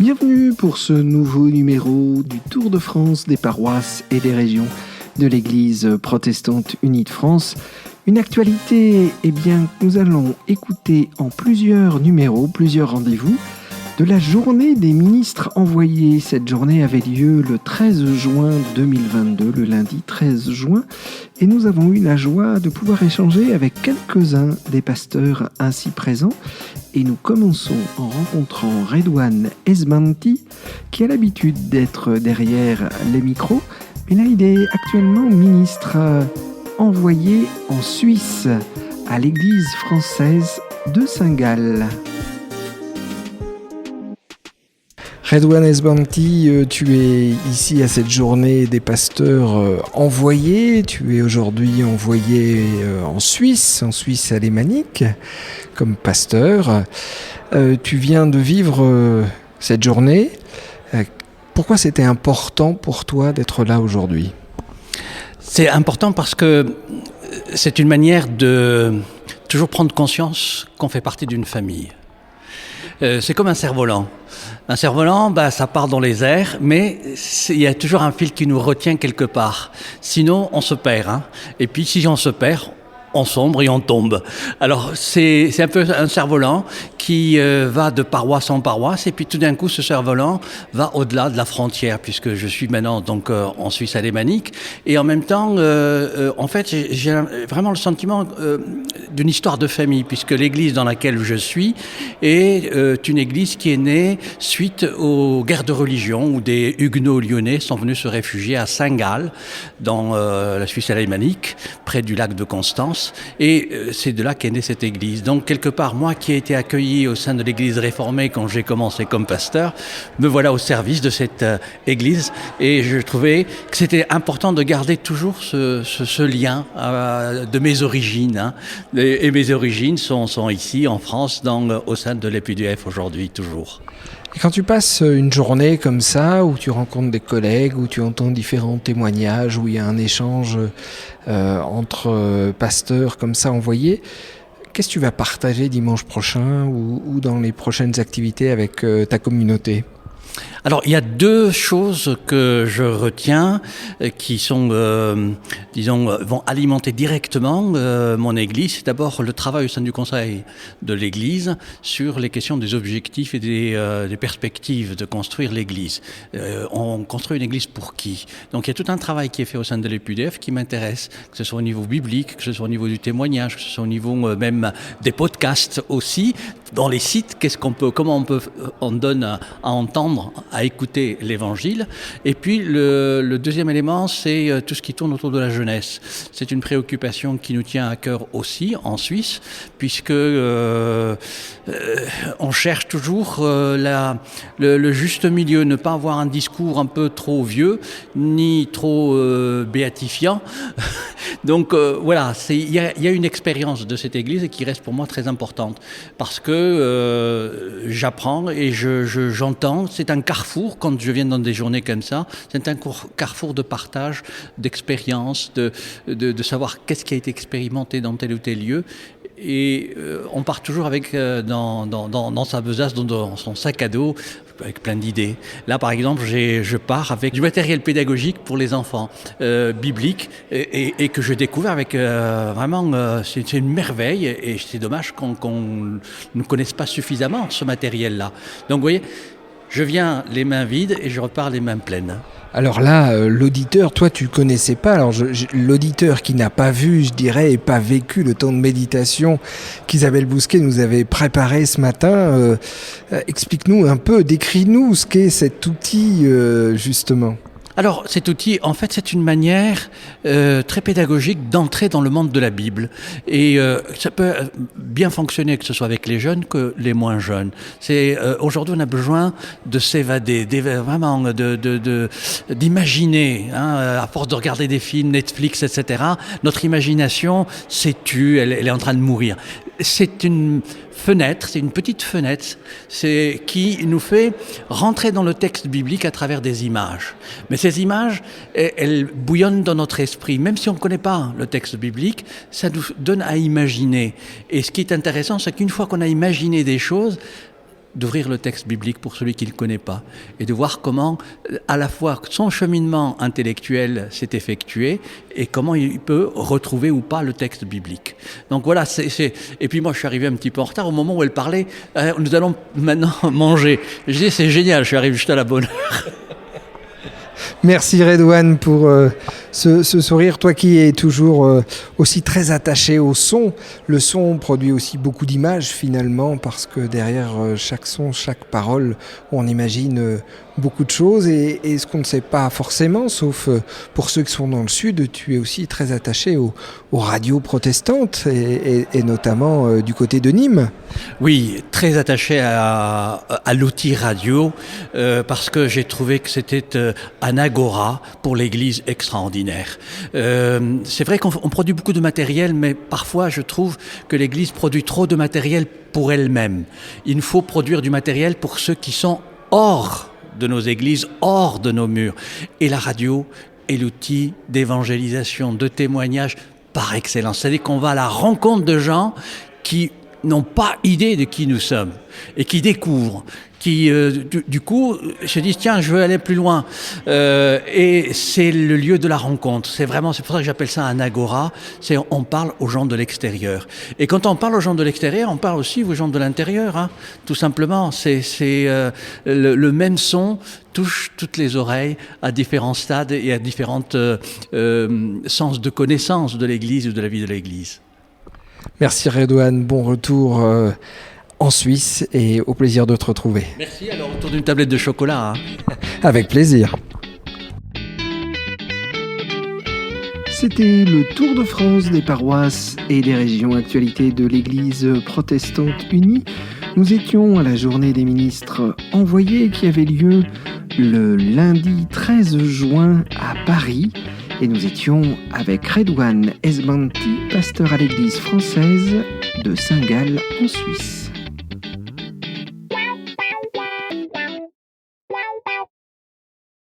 Bienvenue pour ce nouveau numéro du Tour de France des paroisses et des régions de l'Église protestante unie de France. Une actualité, nous allons écouter en plusieurs numéros, plusieurs rendez-vous, de la journée des ministres envoyés. Cette journée avait lieu le 13 juin 2022, le lundi 13 juin, et nous avons eu la joie de pouvoir échanger avec quelques-uns des pasteurs ainsi présents. Et nous commençons en rencontrant Redouane Esbanti, qui a l'habitude d'être derrière les micros, mais là il est actuellement ministre envoyé en Suisse à l'Église française de Saint-Gall. Redouane Esbanti, tu es ici à cette journée des pasteurs envoyés. Tu es aujourd'hui envoyé en Suisse alémanique, comme pasteur. Tu viens de vivre cette journée. Pourquoi c'était important pour toi d'être là aujourd'hui ? C'est important parce que c'est une manière de toujours prendre conscience qu'on fait partie d'une famille. C'est comme un cerf-volant. Un cerf-volant, ça part dans les airs, mais il y a toujours un fil qui nous retient quelque part. Sinon, on se perd. Et puis, si on se perd, on sombre et on tombe. Alors, c'est un peu un cerf-volant qui va de paroisse en paroisse, et puis tout d'un coup, ce cerf-volant va au-delà de la frontière, puisque je suis maintenant donc en Suisse alémanique, et en même temps, en fait, j'ai vraiment le sentiment d'une histoire de famille, puisque l'église dans laquelle je suis est une église qui est née suite aux guerres de religion, où des Huguenots lyonnais sont venus se réfugier à Saint-Gall, dans la Suisse alémanique, près du lac de Constance. Et c'est de là qu'est née cette église. Donc quelque part, moi qui ai été accueilli au sein de l'église réformée quand j'ai commencé comme pasteur, me voilà au service de cette église, et je trouvais que c'était important de garder toujours ce lien de mes origines. Et mes origines sont ici en France, au sein de l'EPUDF aujourd'hui, toujours. Et quand tu passes une journée comme ça, où tu rencontres des collègues, où tu entends différents témoignages, où il y a un échange entre pasteurs comme ça envoyés, qu'est-ce que tu vas partager dimanche prochain ou dans les prochaines activités avec ta communauté ? Alors, il y a deux choses que je retiens qui sont, vont alimenter directement mon Église. C'est d'abord le travail au sein du Conseil de l'Église sur les questions des objectifs et des perspectives de construire l'Église. On construit une Église pour qui ? Donc, il y a tout un travail qui est fait au sein de l'EPUDF qui m'intéresse, que ce soit au niveau biblique, que ce soit au niveau du témoignage, que ce soit au niveau même des podcasts aussi. Dans les sites, comment on donne à entendre, à écouter l'Évangile. Et puis le deuxième élément, c'est tout ce qui tourne autour de la jeunesse. C'est une préoccupation qui nous tient à cœur aussi en Suisse, puisque on cherche toujours le juste milieu, ne pas avoir un discours un peu trop vieux, ni trop béatifiant. Donc voilà, il y a une expérience de cette Église qui reste pour moi très importante, parce que j'apprends et j'entends. C'est un carrefour, quand je viens dans des journées comme ça, c'est un carrefour de partage, d'expérience, de savoir qu'est-ce qui a été expérimenté dans tel ou tel lieu. Et on part toujours avec dans sa besace, dans son sac à dos, avec plein d'idées. Là, par exemple, je pars avec du matériel pédagogique pour les enfants, biblique, et que je découvre avec vraiment, c'est une merveille, et c'est dommage qu'on ne connaisse pas suffisamment ce matériel-là. Donc, vous voyez, je viens les mains vides et je repars les mains pleines. Alors là, l'auditeur, toi tu connaissais pas, alors l'auditeur qui n'a pas vu, je dirais, et pas vécu le temps de méditation qu'Isabelle Bousquet nous avait préparé ce matin, explique-nous un peu, décris-nous ce qu'est cet outil justement. Alors, cet outil, en fait, c'est une manière très pédagogique d'entrer dans le monde de la Bible. Et ça peut bien fonctionner, que ce soit avec les jeunes que les moins jeunes. Aujourd'hui, on a besoin de s'évader, vraiment d'imaginer. À force de regarder des films, Netflix, etc., notre imagination s'est tue, elle est en train de mourir. C'est une fenêtre, c'est une petite fenêtre qui nous fait rentrer dans le texte biblique à travers des images. Mais ces images, elles bouillonnent dans notre esprit. Même si on ne connaît pas le texte biblique, ça nous donne à imaginer. Et ce qui est intéressant, c'est qu'une fois qu'on a imaginé des choses, d'ouvrir le texte biblique pour celui qui ne le connaît pas et de voir comment, à la fois, son cheminement intellectuel s'est effectué et comment il peut retrouver ou pas le texte biblique. Donc voilà, et puis moi je suis arrivé un petit peu en retard au moment où elle parlait, nous allons maintenant manger. Je disais, c'est génial, je suis arrivé juste à la bonne heure. Merci Redouane pour ce sourire, toi qui es toujours aussi très attaché au son. Le son produit aussi beaucoup d'images finalement, parce que derrière chaque son, chaque parole, on imagine beaucoup de choses, et ce qu'on ne sait pas forcément, sauf pour ceux qui sont dans le sud, tu es aussi très attaché aux radios protestantes, et notamment du côté de Nîmes. Oui, très attaché à l'outil radio, parce que j'ai trouvé que c'était un agora pour l'Église extraordinaire. C'est vrai qu'on produit beaucoup de matériel, mais parfois je trouve que l'Église produit trop de matériel pour elle-même. Il faut produire du matériel pour ceux qui sont hors de nos églises, hors de nos murs. Et la radio est l'outil d'évangélisation, de témoignage par excellence. C'est-à-dire qu'on va à la rencontre de gens qui n'ont pas idée de qui nous sommes et qui découvrent, qui du coup se disent tiens, je veux aller plus loin, et c'est le lieu de la rencontre. C'est pour ça que j'appelle ça un agora. On parle aux gens de l'extérieur, et quand on parle aux gens de l'extérieur, on parle aussi aux gens de l'intérieur, hein, tout simplement. C'est le même son touche toutes les oreilles à différents stades et à différents sens de connaissance de l'Église ou de la vie de l'Église. Merci Redouane, bon retour en Suisse et au plaisir de te retrouver. Merci, alors autour d'une tablette de chocolat. Hein. Avec plaisir. C'était le Tour de France des paroisses et des régions, actualité de l'Église protestante unie. Nous étions à la journée des ministres envoyés qui avait lieu le lundi 13 juin à Paris. Et nous étions avec Redouane Esbanti, pasteur à l'Église française de Saint-Gall en Suisse.